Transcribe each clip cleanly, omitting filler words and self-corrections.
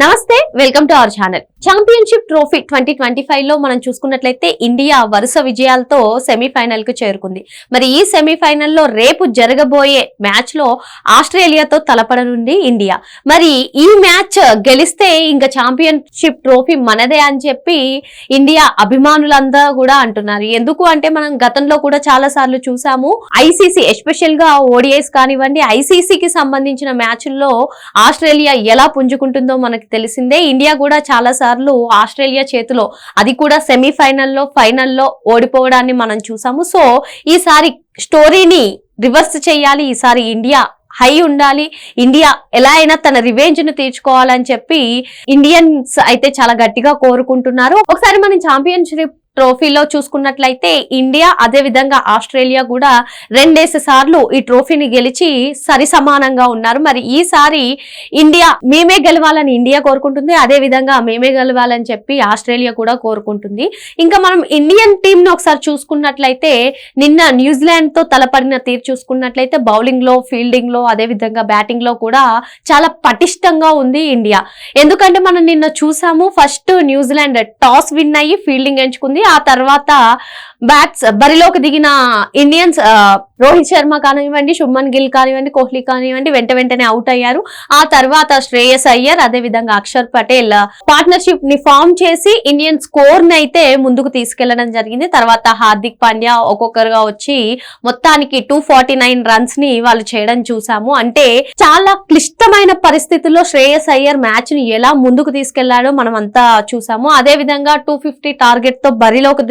నమస్తే, welcome to our channel. Championship trophy 2025 లో మనం చూసుకున్నట్లయితే ఇండియా వరుస విజయాలతో సెమీఫైనల్ కు చేరుకుంది. మరి ఈ సెమీఫైనల్లో రేపు జరగబోయే మ్యాచ్ లో ఆస్ట్రేలియాతో తలపడనుంది ఇండియా. మరి ఈ మ్యాచ్ గెలిస్తే ఇంకా ఛాంపియన్షిప్ ట్రోఫీ మనదే అని చెప్పి ఇండియా అభిమానులందరూ కూడా అంటున్నారు. ఎందుకు అంటే మనం గతంలో కూడా చాలా సార్లు చూసాము. ఐసీసీ ఎస్పెషల్ గా ఓడిఐస్ కానివ్వండి, ఐసీసీకి సంబంధించిన మ్యాచ్ల్లో ఆస్ట్రేలియా ఎలా పుంజుకుంటుందో మనకు తెలిసిందే. ఇండియా కూడా చాలా సార్లు ఆస్ట్రేలియా చేతిలో, అది కూడా సెమీఫైనల్లో ఫైనల్లో ఓడిపోవడాన్ని మనం చూసాము. సో ఈసారి స్టోరీని రివర్స్ చేయాలి, ఈసారి ఇండియా హై ఉండాలి, ఇండియా ఎలా అయినా తన రివెంజ్ ను తీర్చుకోవాలని చెప్పి ఇండియన్స్ అయితే చాలా గట్టిగా కోరుకుంటున్నారు. ఒకసారి మనం ఛాంపియన్షిప్ ట్రోఫీలో చూసుకున్నట్లయితే ఇండియా అదే విధంగా ఆస్ట్రేలియా కూడా రెండేసి సార్లు ఈ ట్రోఫీని గెలిచి సరి సమానంగా ఉన్నారు. మరి ఈసారి ఇండియా మేమే గెలవాలని ఇండియా కోరుకుంటుంది, అదే విధంగా మేమే గెలవాలని చెప్పి ఆస్ట్రేలియా కూడా కోరుకుంటుంది. ఇంకా మనం ఇండియన్ టీమ్ ను ఒకసారి చూసుకున్నట్లయితే నిన్న న్యూజిలాండ్ తో తలపడిన తీరు చూసుకున్నట్లయితే బౌలింగ్ లో, ఫీల్డింగ్ లో, అదే విధంగా బ్యాటింగ్ లో కూడా చాలా పటిష్టంగా ఉంది ఇండియా. ఎందుకంటే మనం నిన్న చూసాము, ఫస్ట్ న్యూజిలాండ్ టాస్ విన్ అయ్యి ఫీల్డింగ్ ఎంచుకుంది. ఆ తర్వాత బరిలోకి దిగిన ఇండియన్స్ రోహిత్ శర్మ కానివ్వండి, శుభ్మన్ గిల్ కానివ్వండి, కోహ్లీ కానివ్వండి వెంటనే అవుట్ అయ్యారు. ఆ తర్వాత శ్రేయస్ అయ్యర్, అదే విధంగా అక్షర్ పటేల్ పార్ట్నర్షిప్ ని ఫామ్ చేసి ఇండియన్ స్కోర్ ని అయితే ముందుకు తీసుకెళ్లడం జరిగింది. తర్వాత హార్దిక్ పాండ్యా ఒక్కొక్కరుగా వచ్చి మొత్తానికి 249 రన్స్ ని వాళ్ళు చేయడం చూసాము. అంటే చాలా క్లిష్టమైన పరిస్థితుల్లో శ్రేయస్ అయ్యర్ మ్యాచ్ ని ఎలా ముందుకు తీసుకెళ్లాడో మనం అంతా చూసాము. అదే విధంగా 250 టార్గెట్ తో బరిలోకి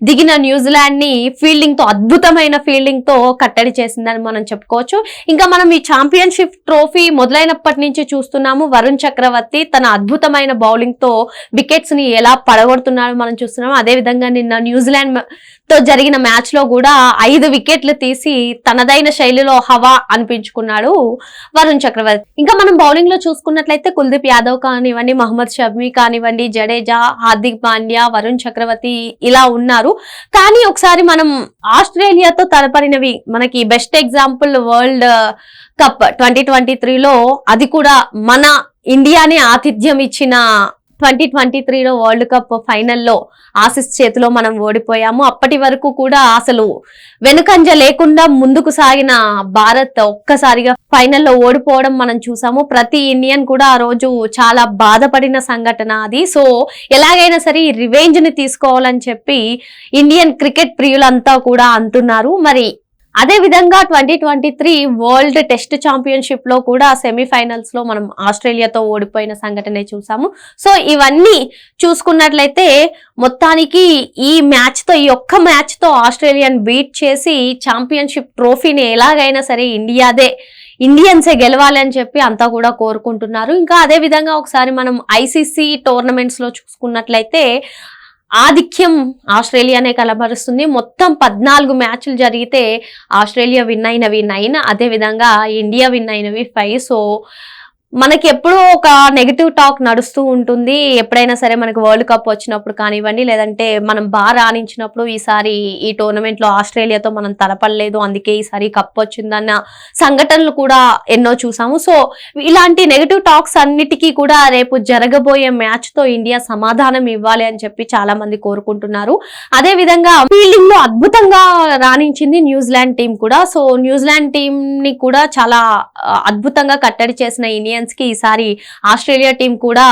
దిగిన న్యూజిలాండ్ ని ఫీల్డింగ్ తో, అద్భుతమైన ఫీల్డింగ్ తో కట్టడి చేసిందని మనం చెప్పుకోవచ్చు. ఇంకా మనం ఈ ఛాంపియన్షిప్ ట్రోఫీ మొదలైనప్పటి నుంచి చూస్తున్నాము, వరుణ్ చక్రవర్తి తన అద్భుతమైన బౌలింగ్ తో వికెట్స్ ని ఎలా పడగొడుతున్నాడో మనం చూస్తున్నాము. అదే విధంగా నిన్న న్యూజిలాండ్ తో జరిగిన మ్యాచ్ లో కూడా 5 వికెట్లు తీసి తనదైన శైలిలో హవా అనిపించుకున్నాడు వరుణ్ చక్రవర్తి. ఇంకా మనం బౌలింగ్ లో చూసుకున్నట్లయితే కుల్దీప్ యాదవ్ కానివ్వండి, మహమ్మద్ షమి కానివ్వండి, జడేజా, హార్దిక్ పాండ్యా, వరుణ్ చక్రవర్తి ఇలా ఉన్నారు. కానీ ఒకసారి మనం ఆస్ట్రేలియాతో తలపడినవి, మనకి బెస్ట్ ఎగ్జాంపుల్ వరల్డ్ కప్ 2023లో, అది కూడా మన ఇండియాని ఆతిథ్యం ఇచ్చిన 2023లో వరల్డ్ కప్ ఫైనల్లో ఆసీస్ చేతిలో మనం ఓడిపోయాము. అప్పటి వరకు కూడా అసలు వెనుకంజ లేకుండా ముందుకు సాగిన భారత్ ఒక్కసారిగా ఫైనల్లో ఓడిపోవడం మనం చూసాము. ప్రతి ఇండియన్ కూడా ఆ రోజు చాలా బాధపడిన సంఘటన అది. సో ఎలాగైనా సరే ఈ రివెంజ్ ని తీసుకోవాలని చెప్పి ఇండియన్ క్రికెట్ ప్రియులంతా కూడా అంటున్నారు. మరి అదే విధంగా 2023 వరల్డ్ టెస్ట్ ఛాంపియన్షిప్ లో కూడా సెమీఫైనల్స్ లో మనం ఆస్ట్రేలియాతో ఓడిపోయిన సంఘటనే చూసాము. సో ఇవన్నీ చూసుకున్నట్లయితే మొత్తానికి ఈ మ్యాచ్ తో, ఈ ఒక్క మ్యాచ్ తో ఆస్ట్రేలియాని బీట్ చేసి ఛాంపియన్షిప్ ట్రోఫీని ఎలాగైనా సరే ఇండియన్సే గెలవాలి అని చెప్పి అంతా కూడా కోరుకుంటున్నారు. ఇంకా అదే విధంగా ఒకసారి మనం ఐసీసీ టోర్నమెంట్స్ లో చూసుకున్నట్లయితే ఆధిక్యం ఆస్ట్రేలియానే కనబరుస్తుంది. మొత్తం 14 మ్యాచ్లు జరిగితే ఆస్ట్రేలియా విన్ అయినవి 9, అదే విధంగా ఇండియా విన్ అయినవి 5. సో మనకి ఎప్పుడూ ఒక నెగటివ్ టాక్ నడుస్తూ ఉంటుంది. ఎప్పుడైనా సరే మనకు వరల్డ్ కప్ వచ్చినప్పుడు కానివ్వండి, లేదంటే మనం బాగా రాణించినప్పుడు ఈసారి ఈ టోర్నమెంట్ లో ఆస్ట్రేలియాతో మనం తలపడలేదు, అందుకే ఈసారి కప్ వచ్చిందన్న సంఘటనలు కూడా ఎన్నో చూసాము. సో ఇలాంటి నెగటివ్ టాక్స్ అన్నిటికీ కూడా రేపు జరగబోయే మ్యాచ్ తో ఇండియా సమాధానం ఇవ్వాలి అని చెప్పి చాలా మంది కోరుకుంటున్నారు. అదే విధంగా ఫీల్డింగ్ లో అద్భుతంగా రాణించింది న్యూజిలాండ్ టీం కూడా. సో న్యూజిలాండ్ టీం ని కూడా చాలా అద్భుతంగా కట్టడి చేసిన ఇండియన్స్ కి ఈసారి ఆస్ట్రేలియా టీం కూడా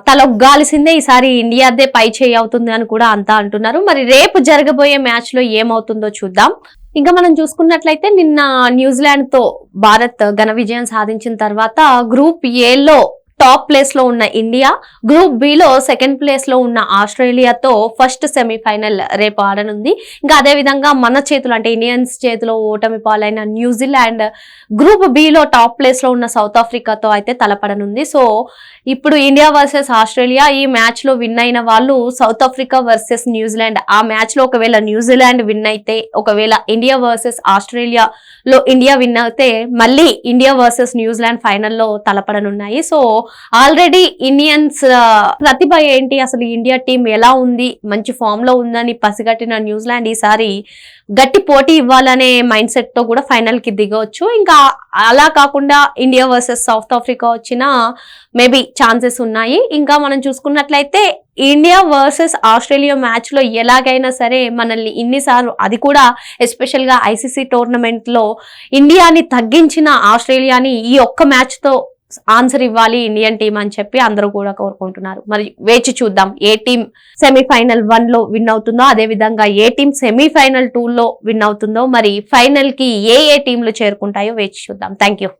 తలొగ్గాల్సిందే. ఈసారి ఇండియాదే పై చేయి అవుతుంది అని కూడా అంతా అంటున్నారు. మరి రేపు జరగబోయే మ్యాచ్ లో ఏమవుతుందో చూద్దాం. ఇంకా మనం చూసుకున్నట్లయితే నిన్న న్యూజిలాండ్ తో భారత్ ఘన విజయం సాధించిన తర్వాత గ్రూప్ ఏలో టాప్ ప్లేస్ లో ఉన్న ఇండియా, గ్రూప్ బి లో సెకండ్ ప్లేస్ లో ఉన్న ఆస్ట్రేలియాతో ఫస్ట్ సెమీఫైనల్ రేపు ఆడనుంది. ఇంకా అదే విధంగా మన చేతులు, అంటే ఇండియన్స్ చేతిలో ఓటమి పాలైన న్యూజిలాండ్ గ్రూప్ బి లో టాప్ ప్లేస్ లో ఉన్న సౌత్ ఆఫ్రికాతో అయితే తలపడనుంది. సో ఇప్పుడు ఇండియా వర్సెస్ ఆస్ట్రేలియా, ఈ మ్యాచ్ లో విన్ అయిన వాళ్ళు సౌత్ ఆఫ్రికా వర్సెస్ న్యూజిలాండ్. ఆ మ్యాచ్ లో ఒకవేళ న్యూజిలాండ్ విన్ అయితే, ఒకవేళ ఇండియా వర్సెస్ ఆస్ట్రేలియా లో ఇండియా విన్ అయితే మళ్ళీ ఇండియా వర్సెస్ న్యూజిలాండ్ ఫైనల్లో తలపడనున్నాయి. సో ఆల్రెడీ ఇండియన్స్ ప్రతిభ ఏంటి, అసలు ఇండియా టీం ఎలా ఉంది, మంచి ఫామ్ లో ఉందని పసిగట్టిన న్యూజిలాండ్ ఈసారి గట్టి పోటీ ఇవ్వాలనే మైండ్ సెట్ తో కూడా ఫైనల్ కి దిగవచ్చు. ఇంకా అలా కాకుండా ఇండియా వర్సెస్ సౌత్ ఆఫ్రికా వచ్చిన మేబీ ఛాన్సెస్ ఉన్నాయి. ఇంకా మనం చూసుకున్నట్లయితే ఇండియా వర్సెస్ ఆస్ట్రేలియా మ్యాచ్ లో ఎలాగైనా సరే మనల్ని ఇన్నిసార్లు, అది కూడా ఎస్పెషల్ గా ఐసీసీ టోర్నమెంట్ లో ఇండియాని తగ్గించిన ఆస్ట్రేలియాని ఈ ఒక్క మ్యాచ్ తో ఆన్సర్ ఇవ్వాలి ఇండియన్ టీం అని చెప్పి అందరూ కూడా కోరుకుంటున్నారు. మరి వేచి చూద్దాం ఏ టీం సెమీఫైనల్ 1 లో విన్ అవుతుందో, అదే విధంగా ఏ టీం సెమీఫైనల్ 2 లో విన్ అవుతుందో, మరి ఫైనల్ కి ఏ టీంలు చేరుకుంటాయో వేచి చూద్దాం. Thank you.